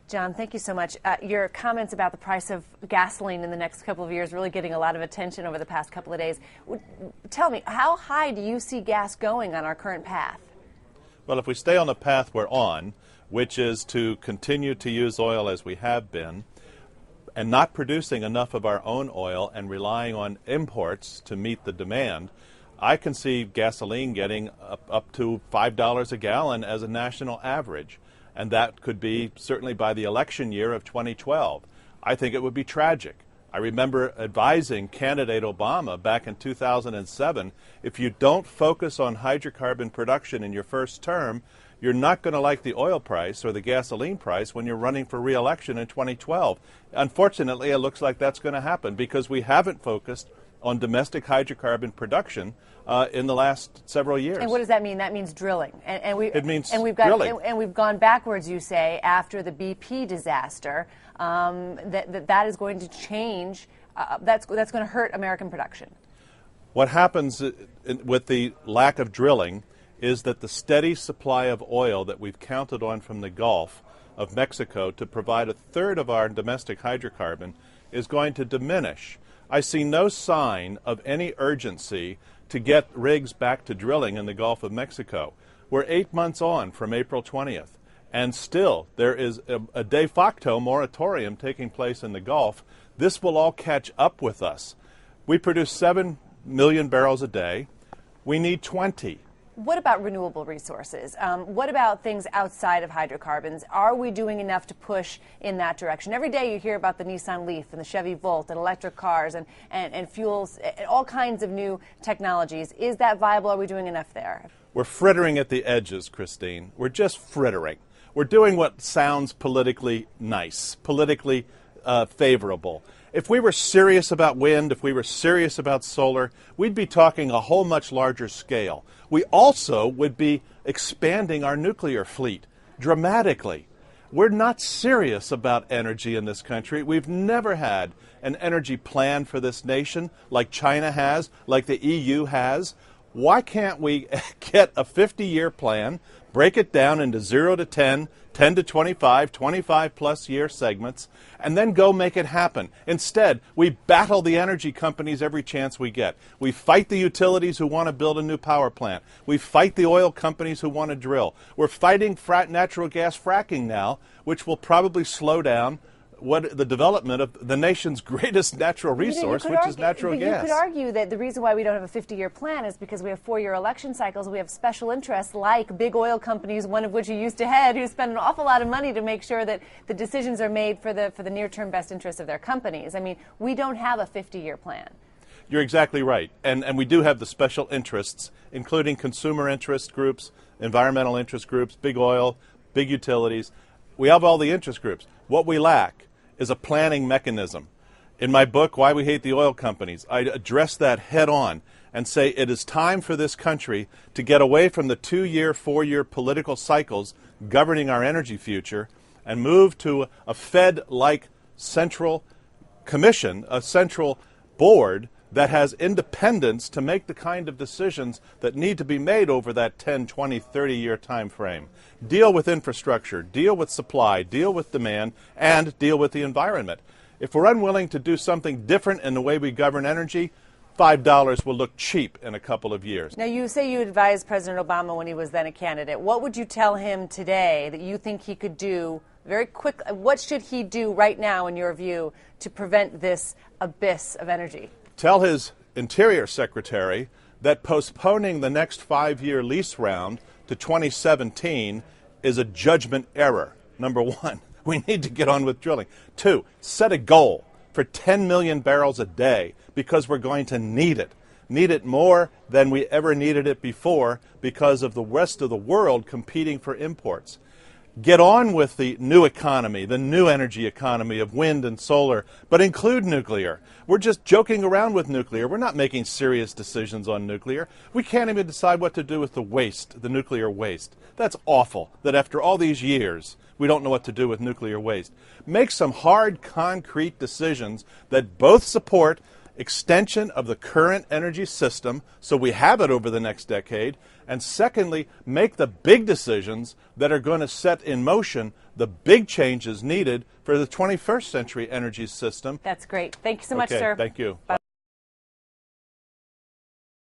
John, thank you so much. Your comments about the price of gasoline in the next couple of years really getting a lot of attention over the past couple of days. Tell me, how high do you see gas going on our current path? Well, if we stay on the path we're on, which is to continue to use oil as we have been, and not producing enough of our own oil and relying on imports to meet the demand, I can see gasoline getting up to $5 a gallon as a national average. And that could be certainly by the election year of 2012. I think it would be tragic. I remember advising candidate Obama back in 2007, if you don't focus on hydrocarbon production in your first term, you're not going to like the oil price or the gasoline price when you're running for re-election in 2012. Unfortunately, it looks like that's going to happen because we haven't focused on domestic hydrocarbon production in the last several years. And what does that mean? That means drilling. It means drilling. And we've gone backwards, you say, after the BP disaster. That is going to change. That's going to hurt American production. What happens with the lack of drilling is that the steady supply of oil that we've counted on from the Gulf of Mexico to provide a third of our domestic hydrocarbon is going to diminish. I see no sign of any urgency to get rigs back to drilling in the Gulf of Mexico. We're 8 months on from April 20th, and still there is a de facto moratorium taking place in the Gulf. This will all catch up with us. We produce 7 million barrels a day. We need 20. What about renewable resources? What about things outside of hydrocarbons? Are we doing enough to push in that direction? Every day you hear about the Nissan Leaf and the Chevy Volt and electric cars and fuels, and all kinds of new technologies. Is that viable? Are we doing enough there? We're frittering at the edges, Christine. We're just frittering. We're doing what sounds politically nice, politically favorable. If we were serious about wind, if we were serious about solar, we'd be talking a whole much larger scale. We also would be expanding our nuclear fleet dramatically. We're not serious about energy in this country. We've never had an energy plan for this nation like China has, like the EU has. Why can't we get a 50-year plan, break it down into 0 to 10, 10 to 25, 25-plus year segments, and then go make it happen? Instead, we battle the energy companies every chance we get. We fight the utilities who want to build a new power plant. We fight the oil companies who want to drill. We're fighting natural gas fracking now, which will probably slow down the development of the nation's greatest natural resource, which is natural gas. You could argue that the reason why we don't have a 50-year plan is because we have 4-year election cycles. We have special interests like big oil companies, one of which you used to head, who spend an awful lot of money to make sure that the decisions are made for the near-term best interests of their companies. I mean, we don't have a 50-year plan. You're exactly right. And we do have the special interests, including consumer interest groups, environmental interest groups, big oil, big utilities. We have all the interest groups. What we lack is a planning mechanism. In my book, Why We Hate the Oil Companies, I address that head on and say it is time for this country to get away from the 2-year, 4-year political cycles governing our energy future and move to a Fed-like central commission, a central board that has independence to make the kind of decisions that need to be made over that 10, 20, 30-year time frame. Deal with infrastructure, deal with supply, deal with demand, and deal with the environment. If we're unwilling to do something different in the way we govern energy, $5 will look cheap in a couple of years. Now, you say you advised President Obama when he was then a candidate. What would you tell him today that you think he could do very quickly? What should he do right now, in your view, to prevent this abyss of energy? Tell his Interior Secretary that postponing the next 5-year lease round to 2017 is a judgment error. Number one, we need to get on with drilling. 2, set a goal for 10 million barrels a day because we're going to need it. Need it more than we ever needed it before because of the rest of the world competing for imports. Get on with the new economy, the new energy economy of wind and solar, but include nuclear. We're just joking around with nuclear. We're not making serious decisions on nuclear. We can't even decide what to do with the waste, the nuclear waste. That's awful that after all these years, we don't know what to do with nuclear waste. Make some hard, concrete decisions that both support extension of the current energy system so we have it over the next decade, and secondly, make the big decisions that are going to set in motion the big changes needed for the 21st century energy system. That's great. Thank you so much, sir. Thank you. Bye.